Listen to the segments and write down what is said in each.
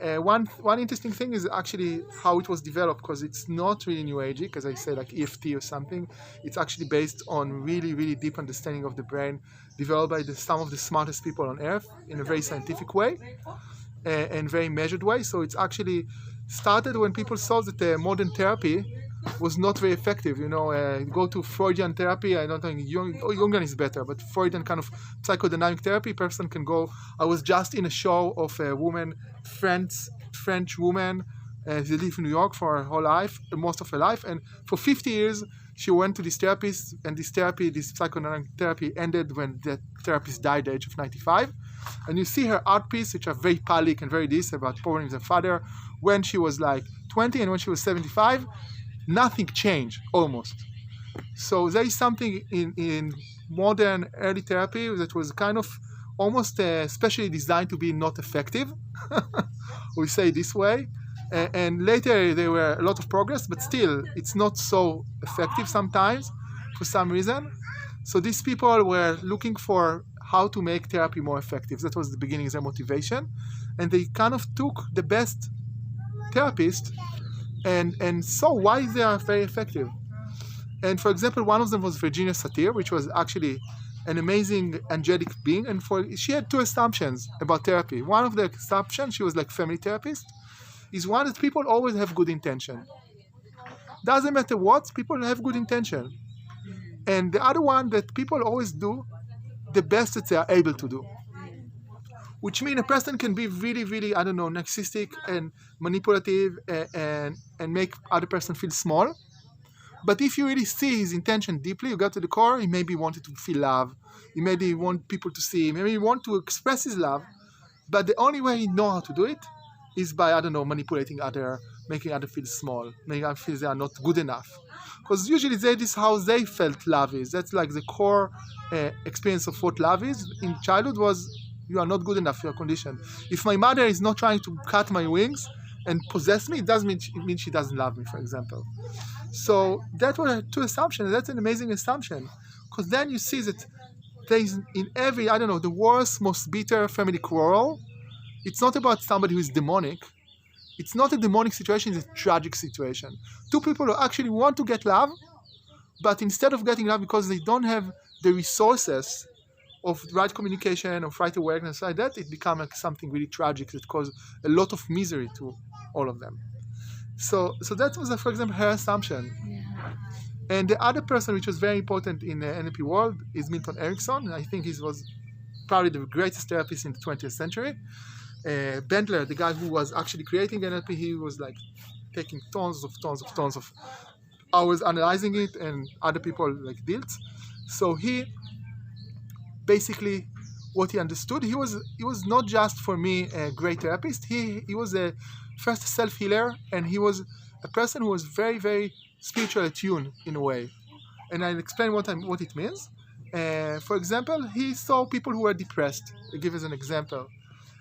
one interesting thing is actually how it was developed, because it's not really new agey, as I say, like EFT or something. It's actually based on really, really deep understanding of the brain, developed by some of the smartest people on earth in a very scientific way and very measured way. So it's actually started when people saw that modern therapy was not very effective. Go to Freudian therapy. I don't think Jungian is better, but Freudian kind of psychodynamic therapy, person can go. I was just in a show of a woman, French woman. She lived in New York for her whole life, most of her life, and for 50 years she went to this therapist, and this psychodynamic therapy ended when the therapist died at the age of 95. And you see her art piece, which are very public and very this about problems with her father, when she was like 20 and when she was 75. Nothing changed, almost. So there is something in modern early therapy that was kind of almost specially designed to be not effective. We say it this way. And later there were a lot of progress, but still it's not so effective sometimes for some reason. So these people were looking for how to make therapy more effective. That was the beginning of their motivation. And they kind of took the best therapist and saw why they are very effective. And for example, one of them was Virginia Satir, which was actually an amazing angelic being. And she had two assumptions about therapy. One of the assumptions, she was like family therapist, is one that people always have good intention. Doesn't matter what, people have good intention. And the other one, that people always do the best that they are able to do. Which means a person can be really, really, narcissistic and manipulative and make other person feel small. But if you really see his intention deeply, you go to the core, he maybe wanted to feel love. He maybe want people to see him. Maybe he want to express his love. But the only way he know how to do it is by, manipulating other, making other feel small, making other feel they are not good enough. Because usually this is how they felt love is. That's like the core experience of what love is. In childhood was, you are not good enough, you are conditioned. If my mother is not trying to cut my wings and possess me, it doesn't mean she doesn't love me, for example. So that were two assumptions. That's an amazing assumption. Because then you see that there is in every, the worst, most bitter family quarrel, it's not about somebody who is demonic. It's not a demonic situation, it's a tragic situation. Two people who actually want to get love, but instead of getting love because they don't have the resources of right communication, of right awareness like that, it becomes like something really tragic that causes a lot of misery to all of them. So that was, for example, her assumption. Yeah. And the other person, which was very important in the NLP world, is Milton Erickson. I think he was probably the greatest therapist in the 20th century. Bendler, the guy who was actually creating NLP, he was like taking tons of hours analyzing it, and other people like did. So he basically, what he understood, he was not just for me a great therapist. He was a first self-healer, and he was a person who was very, very spiritually attuned in a way. And I'll explain what it means. For example, he saw people who were depressed. I'll give as an example.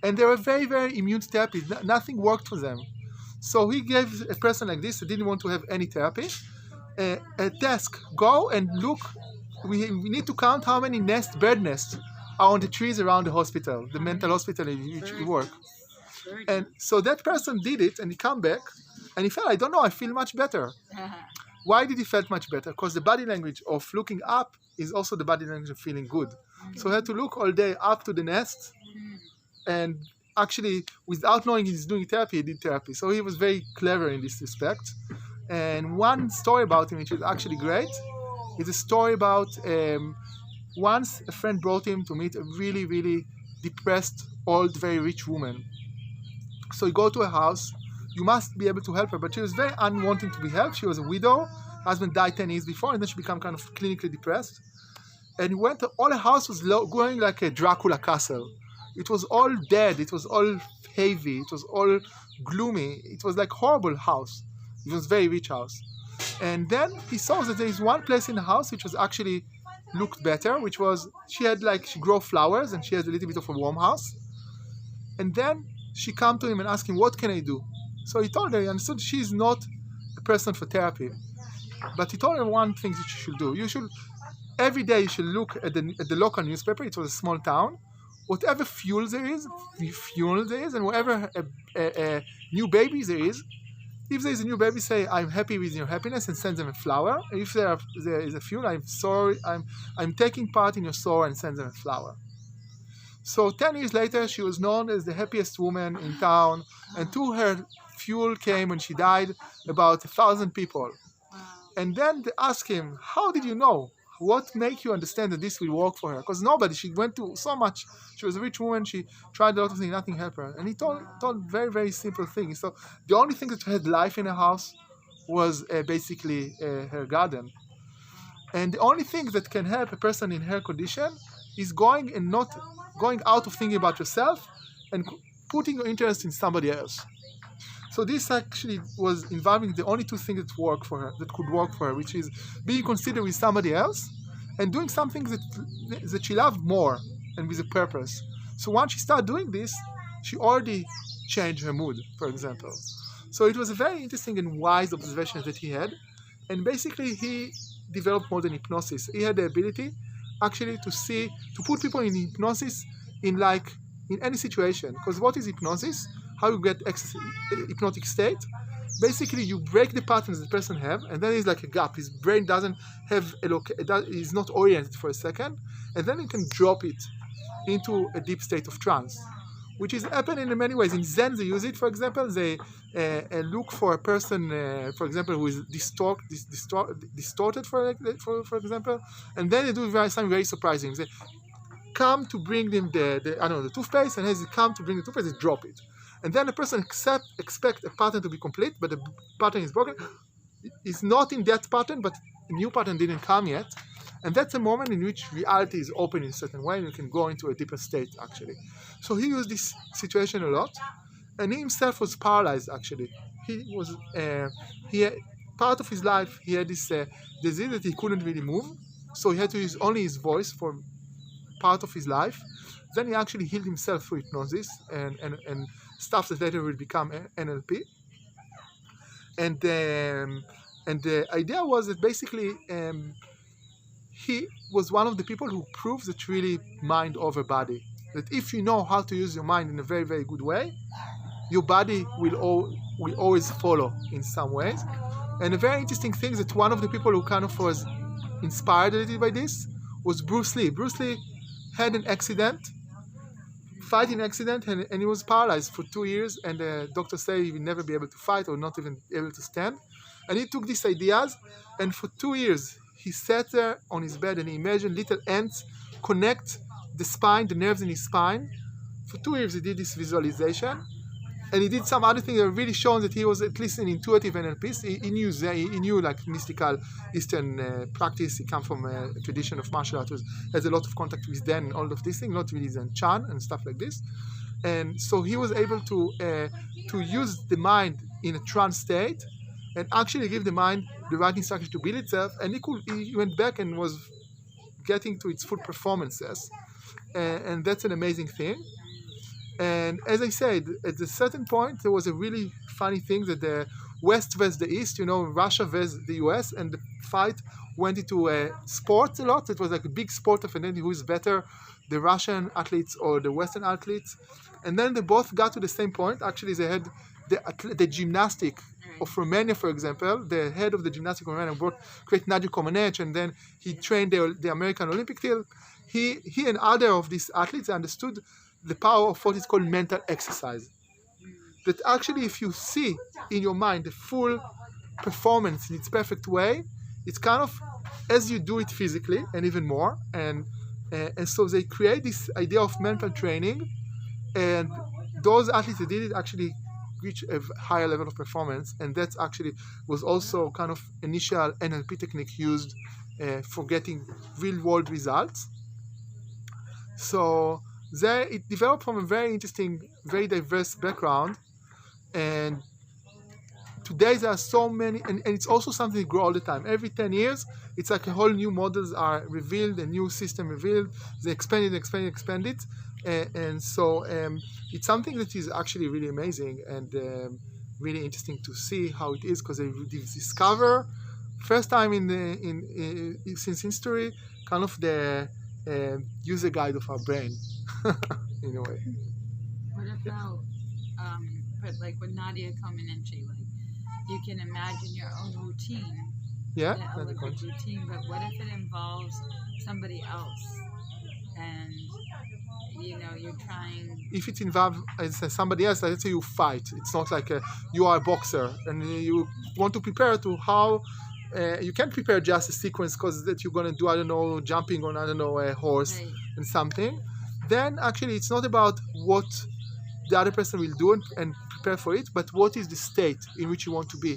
And they were very, very immune to therapy. Nothing worked for them. So he gave a person like this who didn't want to have any therapy a task. Go and look. We need to count how many bird nests are on the trees around the hospital, the mental hospital in which we work. And so that person did it, and he came back, and he felt, I feel much better. Why did he felt much better? Because the body language of looking up is also the body language of feeling good. So he had to look all day up to the nest, and actually, without knowing he's doing therapy, he did therapy. So he was very clever in this respect. And one story about him, which is actually great, is a story about once a friend brought him to meet a really, really depressed, old, very rich woman. So he go to her house. You must be able to help her, but she was very unwanting to be helped. She was a widow. Her husband died 10 years before, and then she became kind of clinically depressed. And he went to, all the house was going like a Dracula castle. It was all dead. It was all heavy. It was all gloomy. It was like horrible house. It was a very rich house. And then he saw that there is one place in the house which was actually looked better, which was she grow flowers, and she has a little bit of a warm house. And then she came to him and asked him, what can I do? So he told her, he understood she's not a person for therapy. But he told her one thing that you should do. Every day you should look at the local newspaper. It was a small town, whatever fuel there is, and whatever a new baby there is, if there is a new baby, say, I'm happy with your happiness, and send them a flower. If there is a fuel, I'm sorry, I'm taking part in your sorrow, and send them a flower. So 10 years later, she was known as the happiest woman in town, and to her fuel came, when she died, about 1,000 people. And then they asked him, how did you know? What make you understand that this will work for her? Because nobody, she went to so much, she was a rich woman, she tried a lot of things, nothing helped her. And he told very, very simple things. So the only thing that had life in her house was basically her garden. And the only thing that can help a person in her condition is going out of thinking about yourself and putting your interest in somebody else. So this actually was involving the only two things that could work for her, which is being considered with somebody else and doing something that she loved more and with a purpose. So once she started doing this, she already changed her mood, for example. So it was a very interesting and wise observation that he had. And basically he developed modern hypnosis. He had the ability actually to put people in hypnosis in any situation. Because what is hypnosis? How you get hypnotic state? Basically, you break the patterns the person have, and then it's like a gap. His brain doesn't have is not oriented for a second, and then you can drop it into a deep state of trance, which is happening in many ways. In Zen, they use it. For example, they look for a person, for example, who is distorted, for example, and then they do something very surprising. They come to bring them the toothpaste, and as they come to bring the toothpaste, they drop it. And then the person expect a pattern to be complete, but the pattern is broken. It's not in that pattern, but a new pattern didn't come yet. And that's a moment in which reality is open in a certain way, and you can go into a deeper state, actually. So he used this situation a lot, and he himself was paralyzed, actually. Part of his life, he had this disease that he couldn't really move, so he had to use only his voice for part of his life. Then he actually healed himself through hypnosis and stuff that later will become NLP. And the idea was that basically he was one of the people who proved that really mind over body. That if you know how to use your mind in a very, very good way, your body will always follow in some ways. And a very interesting thing is that one of the people who kind of was inspired a little by this was Bruce Lee. Bruce Lee had an fighting accident, and he was paralyzed for 2 years, and the doctor said he will never be able to fight or not even able to stand. And he took these ideas, and for 2 years he sat there on his bed and he imagined little ants connect the nerves in his spine. For 2 years he did this visualization, and he did some other things that really shown that he was at least an intuitive NLPist. He knew like mystical Eastern practice. He came from a tradition of martial arts, has a lot of contact with Zen and all of these things, not really Zen Chan and stuff like this. And so he was able to use the mind in a trance state and actually give the mind the right instruction to build itself. And he went back and was getting to its full performances. And that's an amazing thing. And as I said, at a certain point, there was a really funny thing that the West versus the East, Russia versus the US, and the fight went into sports a lot. It was like a big sport of identity, who is better, the Russian athletes or the Western athletes. And then they both got to the same point. Actually, they had the gymnastic of Romania, for example. The head of the gymnastic of Romania created Nadia Comaneci, and then he trained the American Olympic team. He and other of these athletes understood the power of what is called mental exercise. That actually, if you see in your mind the full performance in its perfect way, it's kind of as you do it physically and even more. And so they create this idea of mental training, and those athletes that did it actually reach a higher level of performance. And that actually was also kind of initial NLP technique used for getting real world results. So it developed from a very interesting, very diverse background, and today there are so many, and it's also something that grows all the time. Every 10 years, it's like a whole new models are revealed, a new system revealed, they expand it, and so it's something that is actually really amazing and really interesting to see how it is, because they discover, first time since history, kind of the user guide of our brain in a way. What about, but like with Nadia Comaneci, like you can imagine your own routine, Yeah, the elegant routine, but what if it involves somebody else and you're trying. if it involves somebody else, let's say you fight, it's not like you are a boxer and you want to prepare to how you can't prepare just a sequence because that you're going to do, I don't know, jumping on, I don't know, a horse Right. and something. Then actually it's not about what the other person will do and prepare for it, but what is the state in which you want to be.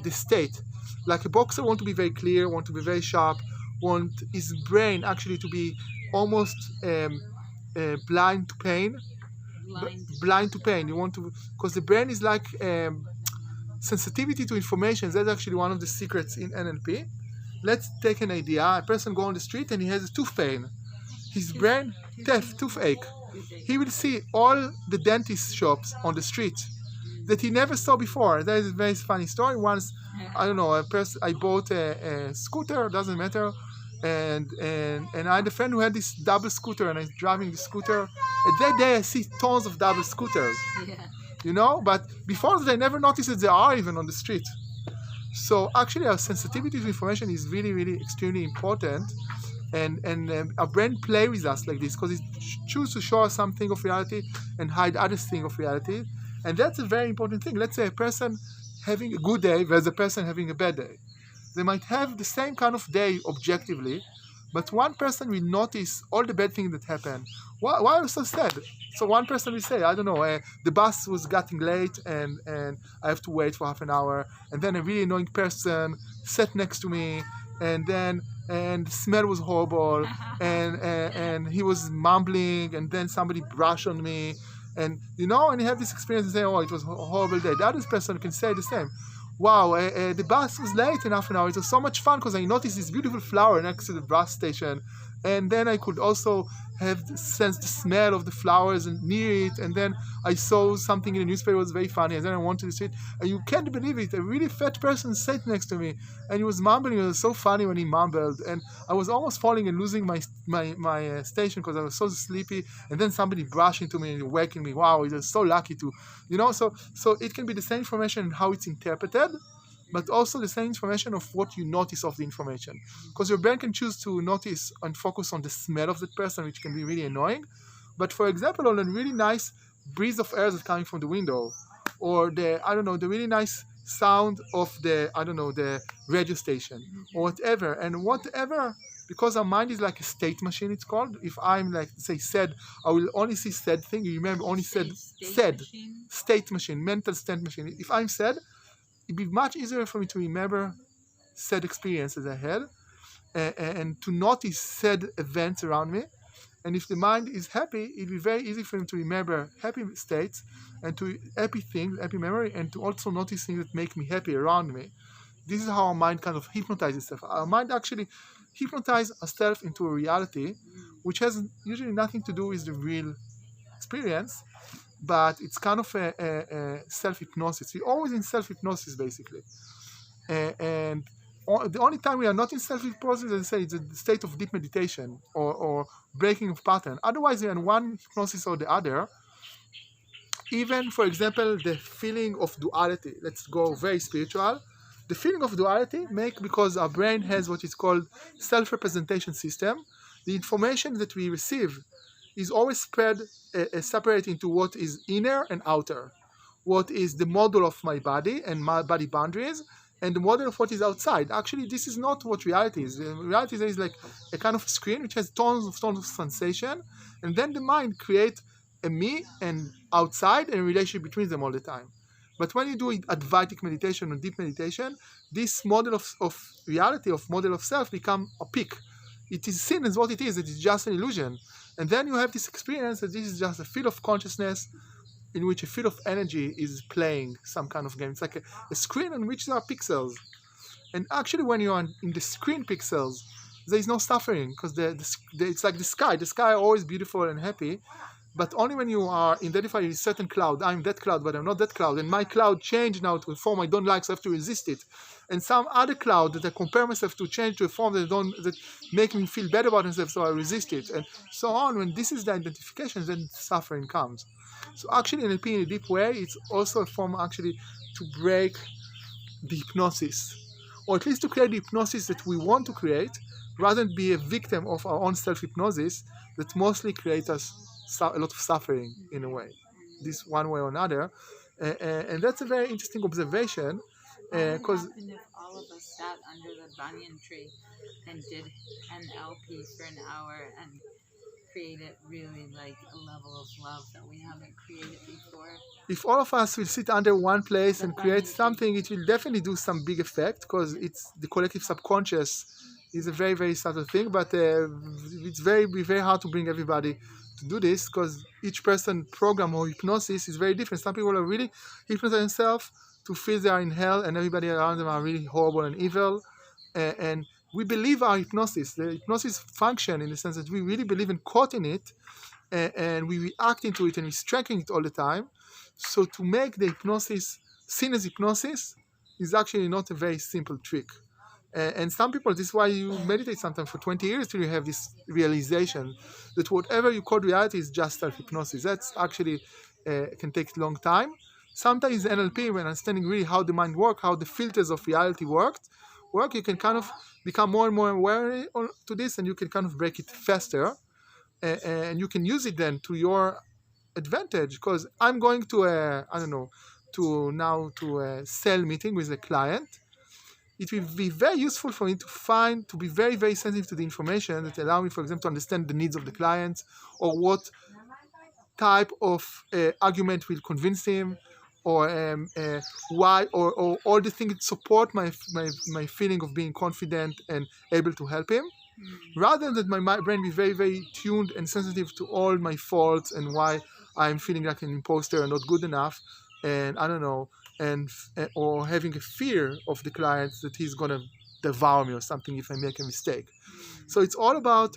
The state. Like a boxer want to be very clear, want to be very sharp, want his brain actually to be almost blind to pain. Blind to pain. You want to, because the brain is like sensitivity to information. That's actually one of the secrets in NLP. Let's take an idea. A person go on the street and he has a tooth pain. His brain, toothache. He will see all the dentist shops on the street that he never saw before. That is a very funny story. Once, I don't know, I bought a scooter, doesn't matter, and I had a friend who had this double scooter, and I was driving the scooter. And that day I see tons of double scooters, but before that I never noticed that there are even on the street. So actually our sensitivity to information is really, really extremely important. And our brain play with us like this because it chooses to show us something of reality and hide other thing of reality. And that's a very important thing. Let's say a person having a good day versus a person having a bad day. They might have the same kind of day objectively, but one person will notice all the bad things that happen. Why are you so sad? So one person will say, I don't know, the bus was getting late and I have to wait for half an hour. And then a really annoying person sat next to me and the smell was horrible and he was mumbling and then somebody brushed on me. And you have this experience and say, oh, it was a horrible day. The other person can say the same. Wow, the bus was late in half an hour. It was so much fun because I noticed this beautiful flower next to the bus station. And then I could also sense the smell of the flowers and near it. And then I saw something in the newspaper that was very funny. And then I wanted to see it. And you can't believe it. A really fat person sat next to me. And he was mumbling. It was so funny when he mumbled. And I was almost falling and losing my station because I was so sleepy. And then somebody brushed into me and waking me. Wow, it was so lucky to, So it can be the same information and how it's interpreted, but also the same information of what you notice of the information. Because your brain can choose to notice and focus on the smell of that person, which can be really annoying. But for example, on a really nice breeze of air that's coming from the window, or the really nice sound of the radio station, or whatever. And whatever, because our mind is like a state machine, it's called. If I'm like, say, sad, I will only see sad thing. You remember only sad, state machine, mental state machine. If I'm sad, it'd be much easier for me to remember sad experiences I had and to notice sad events around me. And if the mind is happy, it'd be very easy for him to remember happy states and to happy things, happy memory, and to also notice things that make me happy around me. This is how our mind kind of hypnotizes itself. Our mind actually hypnotizes ourselves into a reality which has usually nothing to do with the real experience, but it's kind of a self-hypnosis. We're always in self-hypnosis, basically. And the only time we are not in self-hypnosis, as I say, it's a state of deep meditation or breaking of pattern. Otherwise, we're in one hypnosis or the other. Even, for example, the feeling of duality. Let's go very spiritual. The feeling of duality because our brain has what is called self-representation system. The information that we receive is always separated into what is inner and outer. What is the model of my body and my body boundaries, and the model of what is outside. Actually, this is not what reality is. Reality is like a kind of screen which has tons of sensation, and then the mind creates a me and outside and a relationship between them all the time. But when you do Advaitic meditation or deep meditation, this model of reality, of model of self, become opaque. It is seen as what it is. It is just an illusion. And then you have this experience that this is just a field of consciousness in which a field of energy is playing some kind of game. It's like a screen on which there are pixels. And actually when you are in the screen pixels, there is no suffering because it's like the sky. The sky is always beautiful and happy. but only when you are identified with a certain cloud. I'm that cloud, but I'm not that cloud, and my cloud changed now to a form I don't like, so I have to resist it. And some other cloud that I compare myself to change to a form that make me feel bad about myself, so I resist it, and so on. When this is the identification, then suffering comes. So actually, NLP in a deep way, it's also a form actually to break the hypnosis, or at least to create the hypnosis that we want to create, rather than be a victim of our own self-hypnosis that mostly creates us a lot of suffering in a way, this one way or another. And that's a very interesting observation, because What would happen if all of us sat under the banyan tree and did NLP for an hour and created really like a level of love that we haven't created before? if all of us will sit under one place and create something, it will definitely do some big effect, because it's the collective subconscious is a very, very subtle thing, but it's very hard to bring everybody to do this, because each person program or hypnosis is very different. Some people are really hypnotize themselves to feel they are in hell and everybody around them are really horrible and evil, and we believe our hypnosis. The hypnosis function in the sense that we really believe and caught in it, and we react into it and we strengthen it all the time. So to make the hypnosis seen as hypnosis is actually not a very simple trick. And some people, this is why you meditate sometimes for 20 years till you have this realization that whatever you call reality is just self-hypnosis. That's actually can take a long time. Sometimes NLP, when understanding really how the mind works, how the filters of reality work, you can kind of become more and more aware to this, and you can kind of break it faster. And you can use it then to your advantage, because I'm going to a sell meeting with a client. It will be very useful for me to be very, very sensitive to the information that allow me, for example, to understand the needs of the client, or what type of argument will convince him, or why, or all the things that support my feeling of being confident and able to help him, rather than my brain be very, very tuned and sensitive to all my faults and why I'm feeling like an imposter and not good enough, and I don't know, or having a fear of the client that he's gonna devour me or something if I make a mistake. So it's all about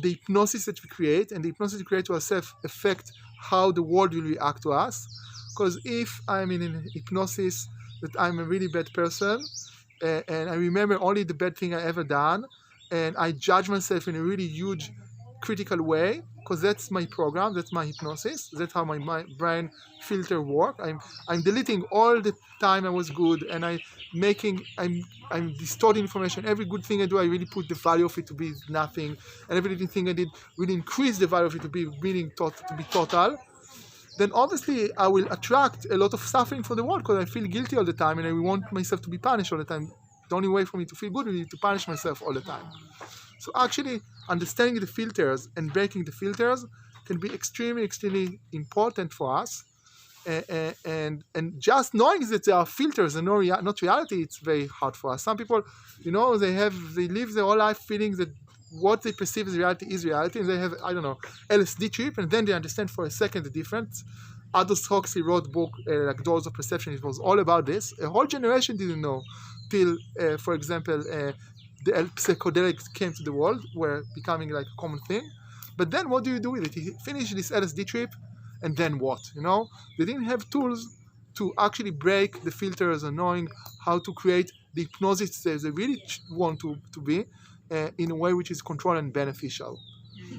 the hypnosis that we create, and the hypnosis we create to ourselves affect how the world will react to us. Because if I'm in a hypnosis that I'm a really bad person, and I remember only the bad thing I ever done, and I judge myself in a really huge critical way, because that's my program, that's my hypnosis, that's how my brain filter work. I'm deleting all the time I was good, and I'm distorting information. Every good thing I do, I really put the value of it to be nothing, and everything I did really increase the value of it to be total. Then obviously I will attract a lot of suffering for the world, because I feel guilty all the time and I want myself to be punished all the time. The only way for me to feel good is to punish myself all the time. So actually understanding the filters and breaking the filters can be extremely, extremely important for us. And just knowing that there are filters and not reality, it's very hard for us. Some people, they live their whole life feeling that what they perceive as reality is reality, and they have, LSD trip, and then they understand for a second the difference. Aldous Huxley wrote a book like Doors of Perception. It was all about this. A whole generation didn't know till, for example, the psychedelics came to the world, were becoming like a common thing. But then what do you do with it? He finished this LSD trip, and then what? They didn't have tools to actually break the filters and knowing how to create the hypnosis they really want to be in a way which is controlled and beneficial.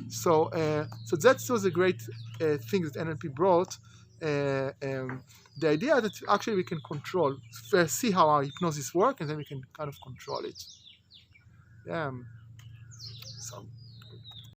So that was a great thing that NLP brought. The idea that actually we can control, first see how our hypnosis works, and then we can kind of control it. Yeah.